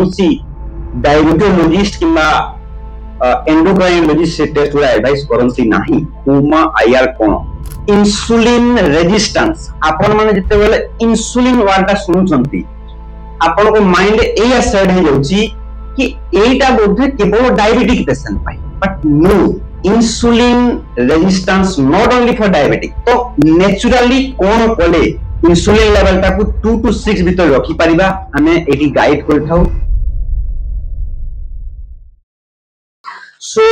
कौन सी डायबिटोलॉजिस्ट किंबा एंडोक्राइनोलॉजिस्ट से टेस्ट गुड़ा एडवाइस करंती नाही हुमा आईआर कोन इंसुलिन रेजिस्टेंस आपण माने जते बेले इंसुलिन वर्ड ता सुनुचंती आपण को माइंड एया सेट हे जाउची कि एटा बोधे केवल डायबिटिक पेशेंट पाई but no insulin resistance not only for diabetic तो नेचुरली कोन कोले इंसुलिन लेवल ता को 2 to 6 भीतर रखी परिबा हमें एटी गाइड करथाउ सो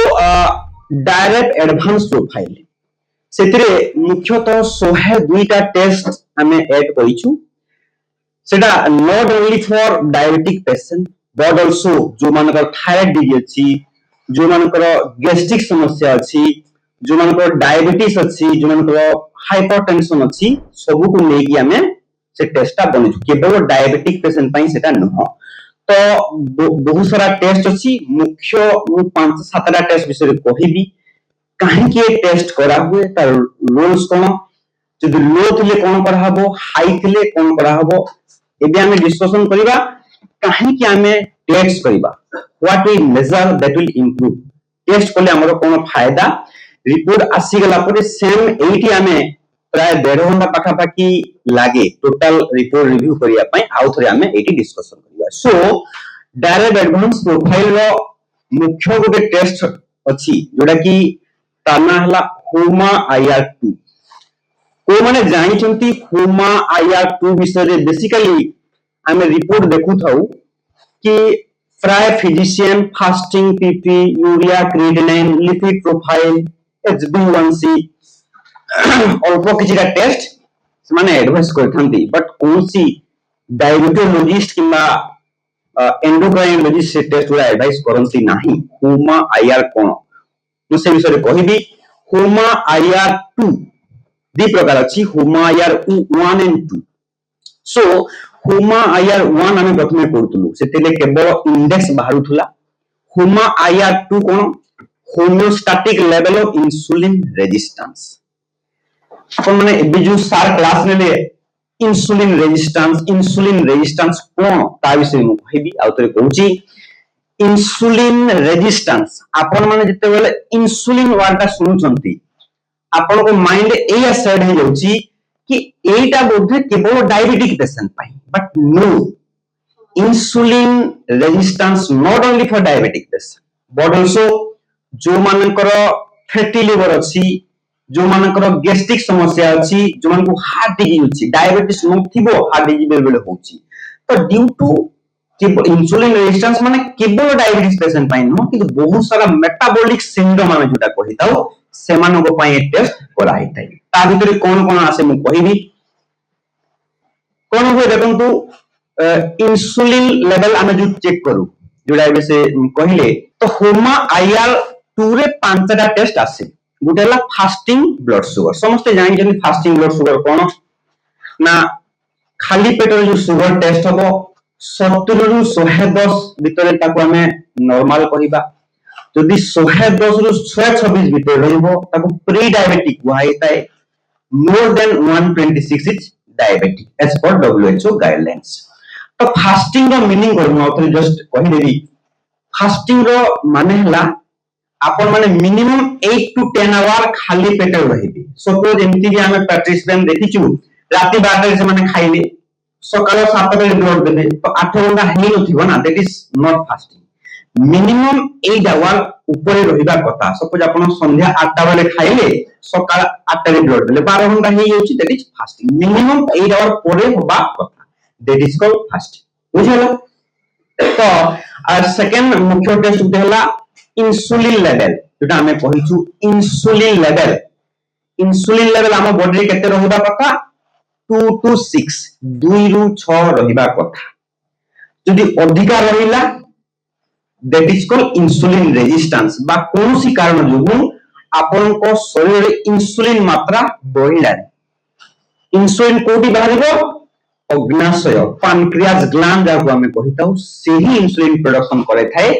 डायरेक्ट एडवांस प्रोफाइल सेतिरे मुख्यतः 102 टा टेस्ट हमें ऐड करिछु सेटा not only for diabetic patient but also जो मानकर थायराइड डिजीज अछि जो मानकर गैस्ट्रिक समस्या अछि जो मानकर डायबिटीज अछि जो मानकर हाइपरटेंशन अछि सब को लेकी हमें से टेस्टटा बनिछु केवल डायबिटिक पेशेंट पई सेटा न तो बहुत सारा टेस्ट अछि मुख्य 5-7 टा टेस्ट विषय कहिबी काहे के टेस्ट करा हुए तार रूल्स कोन जदि लो थिले कोन करा हबो हाई थिले कोन करा हबो एबे हमें डिस्कशन करिबा काहे के हमें टेस्ट करिबा what we measure that will improve test करले हमरो कोन फायदा रिपोर्ट आसी गला पर सेम एटी हमें प्राय 1.5 घंटा पाखा पाखी लागे टोटल रिपोर्ट रिव्यू करिया पई आउ थरे हमें एटी डिस्कशन करिबा सो डायरेक्ट एडवांस प्रोफाइल रो मुख्य गोटे टेस्ट अछि जोडा कि ताना हला हुमा आईआर2 को माने जानि चंती हुमा आईआर2 विषय बेसिकली हमें रिपोर्ट देखु थाउ कि प्राय physician fasting PP urea creatinine lipid profile HbA1c अल्प किछिटा टेस्ट माने एडवाइस करथांती बट कोनसी डायबिटोलॉजिस्ट किंबा एंडोक्राइनोलॉजिस्ट से टेस्ट गुड़ा एडवाइस करंती नाही हुमा आईआर कोन तो से विषय कहिबी हुमा आईआर2 दी प्रकार अछि हुमा आईआर1 एंड 2 सो हुमा आईआर1 हमें प्रथमे पढुतलु सेतेले केवल इंडेक्स बाहरुथला हुमा आईआर2 कोन homeostatic level of insulin resistance अपन माने बिजु सार क्लास ने इंसुलिन रेजिस्टेंस कोन ता विषय मु कहिबी आउतरे कहूची इंसुलिन रेजिस्टेंस आपण माने जते बेले इंसुलिन वर्ड ता सुनुचंती आपण को माइंड एया सेट हे जाउची कि एटा बोधे केवल डायबिटिक पेशेंट पाई but no insulin resistance not only for diabetic patient but also जो मानकर फैटी लिवर अछि जो मानकर गैस्ट्रिक समस्या अछि जो मन को हार्ट डिजीज अछि डायबिटीज नथिबो हार्ट डिजीज बेले होछि तो ड्यू टू इंसुलिन रेजिस्टेंस माने केवल डायबिटीज पेशेंट पाई न कि बहुत सारा मेटाबॉलिक सिंड्रोम माने जोटा कहिताओ सेमानो को पाई टेस्ट कराई थाई ता भितरे कोन कोन आसे मु कहिबी कोन होय देखंतु इंसुलिन लेवल आमे जो चेक करू जोडा एबे से कहिले तो हुमा आईआर2 रे 5टा टेस्ट आसे गुटेला फास्टिंग ब्लड शुगर समस्त जानि जनि फास्टिंग ब्लड शुगर कोन ना खाली पेट जो शुगर टेस्ट हबो 70 रु 110 भितरे ताको हमें नॉर्मल कहिबा जदि 110 रु 126 भितर रहइबो ताको प्री डायबिटिक होइताय more than 126 is diabetic as per WHO guidelines तो फास्टिंग रो मीनिंग करनो तो जस्ट कहि देबी फास्टिंग रो माने हला आपण माने मिनिमम 8 to 10 आवर खाली पेट रहिबे सपोज एमती कि हमें पार्टिसिपेंट देखिछु राती 12 से माने खाइले सकाळ 7 बजे ब्लड देबे तो 8 घंटा हेइ नथिबो ना that is not fasting minimum 8 hour ऊपर रहिबा कथा सपोज आपण संध्या 8 बेले खाइले सकाळ 8 रे ब्लड देले 12 घंटा हेइ होछि that is fasting minimum 8 hour परे होबा कथा दैट इज कॉल्ड फास्टिंग बुझियला तो सेकंड मुख्य टेस्ट देला इंसुलिन लेवल जोटा हमें कहिछु इंसुलिन लेवल हम बॉडी रे केते रहिबा कथा 2 to 6 2 रु 6 रहिबा कथा जदि अधिका रहिला that is called insulin resistance बा कोनोसी कारण जोगु आपन को शरीर रे इंसुलिन मात्रा बढ़िला इंसुलिन कोठी बाहरिबो अग्नाशय पैनक्रियास ग्लैंड जाको हमें कहिताउ सेही इंसुलिन प्रोडक्शन करे थाए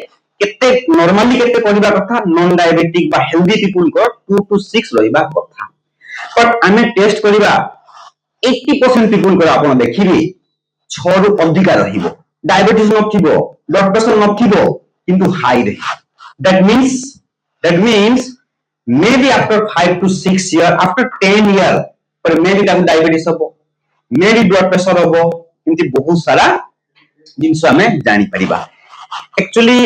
केते नॉर्मली केते करिबा कथा नॉन डायबिटिक बा हेल्दी पीपल को 2 to 6 रहिबा कथा बट हमें टेस्ट करिबा 80% पीपल को आपण देखिबे 6 रु अधिका रहिबो डायबिटीज नथिबो ब्लड प्रेशर नथिबो किंतु हाई रे that means maybe after 5 to 6 year after 10 year पर maybe ताकू डायबिटीज हबो maybe ब्लड प्रेशर हबो किंतु बहुत सारा जिनस हमें जानि परिबा एक्चुअली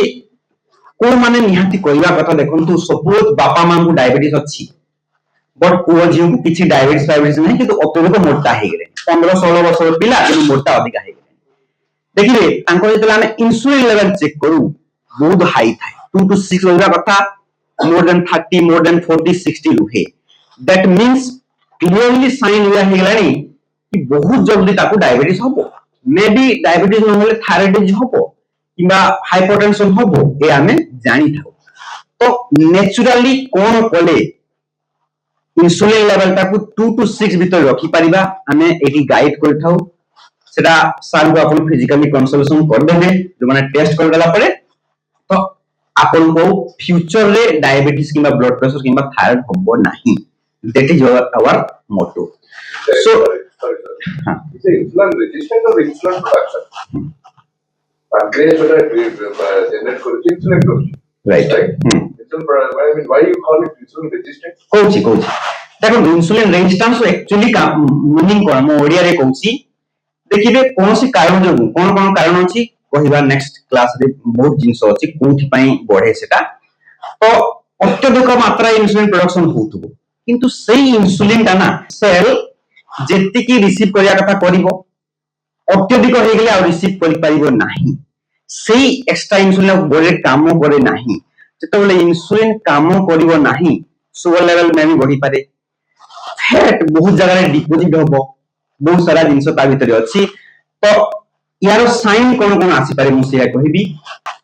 को माने निहाती कहवा कथा देखंतु सपोज बापा मां को डायबिटीज अछि बट पुओ जीव को किछि डायबिटीज नहीं किंतु अत्यधिक मोटा हे गेले 15-16 वर्ष पिला किंतु मोटा अधिक हे गेले देखिबे तांको जेतला हमें इंसुलिन लेवल चेक करू बहुत हाई थाए 2 to 6 होगा कथा more than 30 more than 40 60 रुहे that means क्लियरली साइन हुआ हे गेलानी कि बहुत जल्दी ताको डायबिटीज हबो मे बी डायबिटीज न होले थायराइडिज हबो किबा हाइपरटेंशन हबो ए हमें जानि थाओ तो नेचुरली कोन कोले इंसुलिन लेवल ताको 2 to 6 भीतर रखी परिबा हमें एटी गाइड कर थाओ सेटा साल को अपन फिजिकली कंसल्टेशन कर देबे जो माने टेस्ट कर देला परे तो अपन को फ्यूचर रे डायबिटीज किबा ब्लड प्रेशर किबा थायराइड हबो नाही that is our motto so it's a insulin resistant or insulin production pancreas generate koruchi insulin production right insulin I mean why you call it insulin resistant Kochi देखो insulin resistance actually का meaning कोन म ओडिया रे कोची देखिबे कोनसी कारण जो कोन कारण अछि कहिबा next class रे बहुत जिंस अछि कोथि पई बढ़े सेटा तो अत्यधिक मात्रा इंसुलिन प्रोडक्शन होतबो किंतु सेही इंसुलिन ता ना सेल जेति की रिसीव करिया कथा करिवो अत्यधिक हो गेले आ रिसीव करि परिबो नाही सेही एक्स्ट्रा इंसुलिन बॉडी काम करे नाही जेतबले इंसुलिन काम करिवो नाही शुगर लेवल में भी बढ़ी पारे फैट बहुत जगह रे डिपोजिट होबो बहुत सारा जिंस ता भीतर अछि तो यार साइन कोन आसी पारे मुसिया कहिबी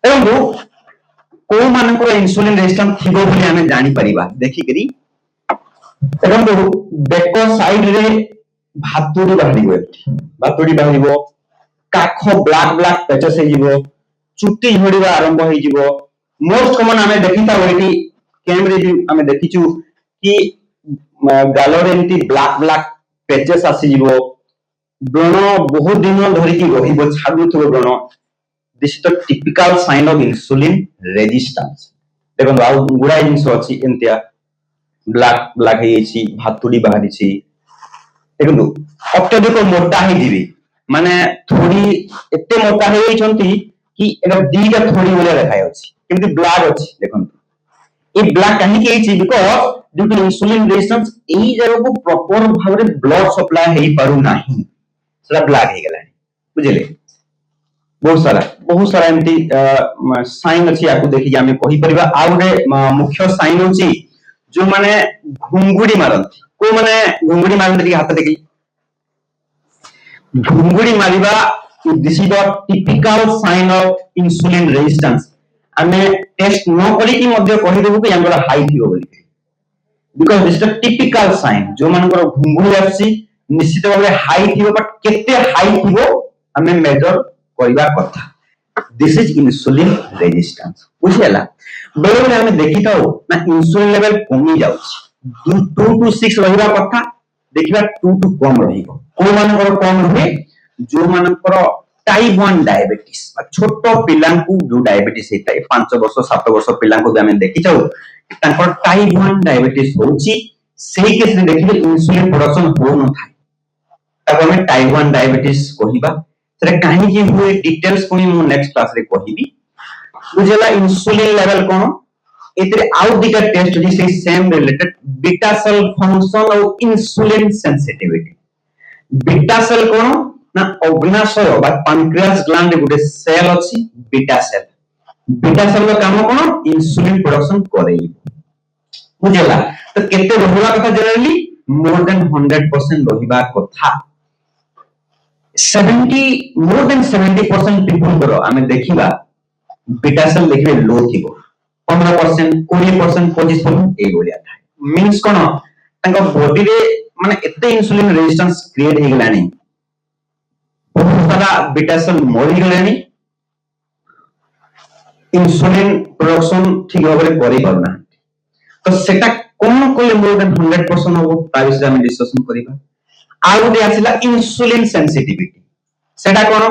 एवं को मानकर इंसुलिन रेजिस्टेंस थिबो बोली हमें जानि परिबा देखि करी एवं बेक साइड रे भातुडी बाहरिबो काख ब्लैक पैचेस हे जिवो चुट्टी झड़िबा आरंभ हे जिवो मोस्ट कॉमन हमें देखिता होइटी कैमरे भी हमें देखिचु कि गालर एंटी ब्लैक पैचेस आसी जिवो ब्रण बहुत दिन धरि की रहिबो छाडुथबो ब्रण this is the typical sign of insulin resistance देखो आ गुडा जिंस अछि एंतिया ब्लैक हेछि भातुडी बाहरी छि देखो अत्यधिक मोटा हे दिबी माने थोड़ी एते मोटा हे छंती कि एकर दीटा थोड़ी बोले देखाय अछि किंतु ब्लैक अछि देखो ए ब्लैक कहीं के छि because due to insulin resistance एही जगह को प्रॉपर भाबरे ब्लड सप्लाई हेई पारु नाही सेटा ब्लैक हे गेलानी बुझिले बहुत सारा एमती साइन अछि आकु देखि हमें कहि परिबा आ गुटे मुख्य साइन होछि जो माने घुंगुडी मारंती को माने घुंगुडी मारंती हाथ देखि घुंगुडी मारिबा this is the typical sign of insulin resistance हमें टेस्ट न करी कि मध्य कहि देबो कि हमर हाई थियो बोली because this is the typical sign जो मानकर घुंगुडी आसी निश्चित भाबे हाई थियो बट केते हाई थियो हमें मेजर करिबा कथा दिस इज इंसुलिन रेजिस्टेंस बुझियला बेले हमें देखिताओ ना इंसुलिन लेवल कमी जाउछि 2 to 6 रहिबा कथा देखिबा 2 to कम रहिबो को मानकर कम रहे जो मानकर टाइप 1 डायबिटीज छोटो पिलां को जो डायबिटीज हेता 5 वर्ष 7 वर्ष पिलां को हमें देखिताओ तांकर टाइप 1 डायबिटीज होछि सेही केस रे देखिबे इंसुलिन प्रोडक्शन हो न थाय तब हमें टाइप 1 डायबिटीज कहिबा सेटा काहे कि हुए डिटेल्स को मु नेक्स्ट क्लास रे कहिबी बुझला इंसुलिन लेवल कोन एतरे आउट दिका टेस्ट जे से same related beta cell function और इंसुलिन सेंसिटिविटी बीटा सेल कोन ना अग्नाशय बा पैंक्रियास ग्लैंड गुटे सेल अछि बीटा सेल रो काम कोन इंसुलिन प्रोडक्शन करे बुझला तो केते रहबा कथा जनरली मोर देन 100% रहिबा कथा more than 70% people करो हमें देखिबा बीटा सेल देखिबे लो थिबो 15% 20% 25% ए बोलिया था मींस कोन तांका बॉडी रे माने एते इंसुलिन रेजिस्टेंस क्रिएट हे गेलानी बहुत सारा बीटा सेल मरि गेलानी इंसुलिन प्रोडक्शन ठीक भाबरे करि परना तो सेटा कोन कोले मोर देन 100% होबो ता विषय हम डिस्कशन करिबा आउ दे आसिला इंसुलिन सेंसिटिविटी सेटा कोन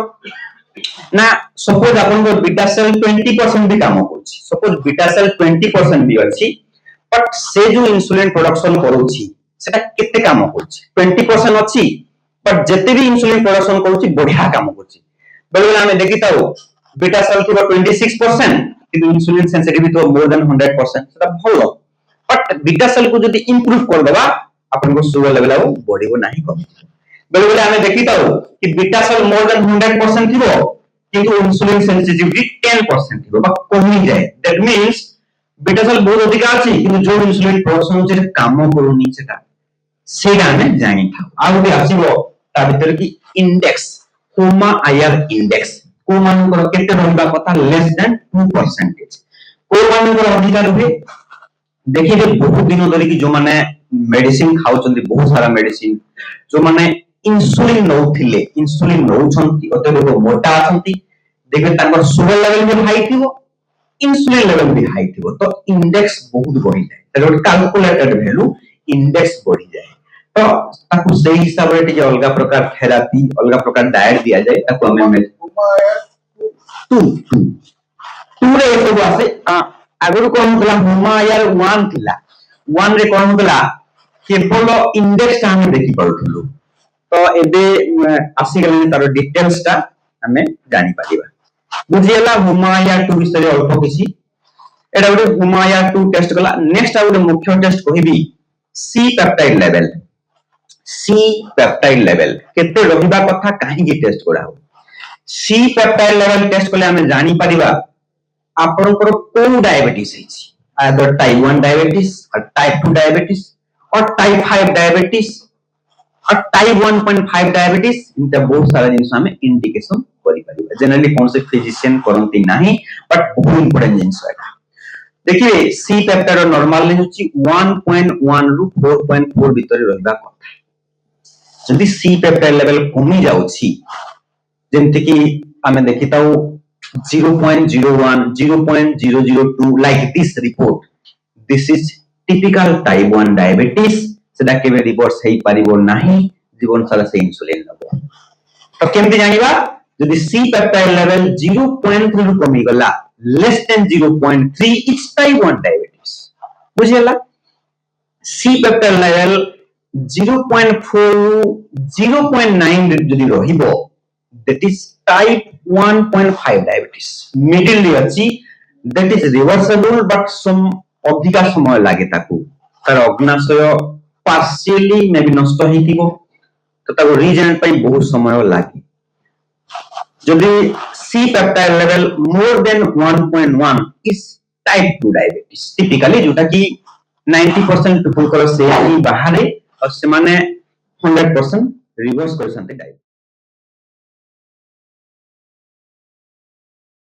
ना सपोज आपन को बीटा सेल 20% भी काम करूची सपोज बीटा सेल 20% भी अछि बट से जो इंसुलिन प्रोडक्शन करूची सेटा केते काम करूची 20% अछि बट जते भी इंसुलिन प्रोडक्शन करूची बढ़िया काम करूची बेले हमें देखिताओ बीटा सेल थी 26% किंतु इंसुलिन सेंसिटिविटी तो मोर देन 100% सेटा भलो बट बीटा सेल को जदी इंप्रूव कर देबा आपन को शुगर लेवल आउ बढ़िबो नाही कम बेले बेले हमें देखिताओ कि बीटा सेल मोर देन 100% थिबो किंतु इंसुलिन सेंसिटिविटी 10% थिबो बा कमी जाय दैट मींस बीटा सेल बहुत अधिक अछि किंतु जो इंसुलिन प्रोडक्शन जे काम करूनी सेटा सेटा हमें जानि था आउ भी आसीबो ता भीतर की इंडेक्स होमा आईआर इंडेक्स को मानकर केते रहबा कथा लेस देन 2% को मानकर अधिकार रुहे देखिए बहुत दिन धरि कि जो माने मेडिसिन खाउचंदी बहुत सारा मेडिसिन जो माने इंसुलिन नौथिले इंसुलिन नौछंती अत्यधिक मोटा आछंती देखबे ताकर शुगर लेवल भी हाई थिबो इंसुलिन लेवल भी हाई थिबो तो इंडेक्स बहुत बढ़ी जाय तले कैलकुलेटेड वैल्यू इंडेक्स बढ़ी जाय तो ताकू सही हिसाब रे टिके अलगा प्रकार थेरापी अलगा प्रकार डाइट दिया जाय ताकू हमें टू रे सब आसे आगुर कोन होला हुमायर 1 थिला 1 रे कोन होला केवल इंडेक्स हम देखि पड़थलु तो एबे आसी गले तार डिटेल्स ता हमें जानि पारिबा बुझियला हुमायर 2 विषय अल्प किछि एडा गोटे हुमायर 2 टेस्ट गला नेक्स्ट आ गोटे मुख्य टेस्ट कहिबी सी पेप्टाइड लेवल केते रहिबा कथा काहे की टेस्ट करा हो सी पेप्टाइड लेवल टेस्ट कले हमें जानि पारिबा आपनकर को डायबिटीज है आइदर टाइप 1 डायबिटीज और टाइप 2 डायबिटीज और टाइप 5 डायबिटीज और टाइप 1.5 डायबिटीज इनटा बहुत सारा जिंस हमें इंडिकेशन करि परिबा जनरली कौन से फिजिशियन करंती नाही बट बहुत इंपोर्टेंट जिंस है देखिए सी पेप्टाइड नॉर्मल ले होची 1.1 रु 4.4 भीतर रहबा कथा जदी सी पेप्टाइड लेवल कमी जाउची जेंति कि हमें देखिताऊ 0.01 0.002 like this report this is typical type 1 diabetes सेदा केबे रिवर्स हेई परिबो नाही जीवन सारा से इंसुलिन नबो तो केमति जानिबा जदी सी पेप्टाइड लेवल 0.3 रु कमी गला less than 0.3 it's type 1 diabetes बुझियला सी पेप्टाइड लेवल 0.4 0.9 जदी रहिबो that is type 1.5 diabetes middle अछि that is reversible but some अधिका समय लागे ताकू तार अग्नाशय पार्शियली मे भी नष्ट हिथिबो तो ताको रीजन पई बहुत समय लागे जदी C peptide level more than 1.1 is type 2 diabetes typically जोटा कि 90% पीपल को से ही बाहर और से माने 100% रिवर्स कर संते डायबिटीज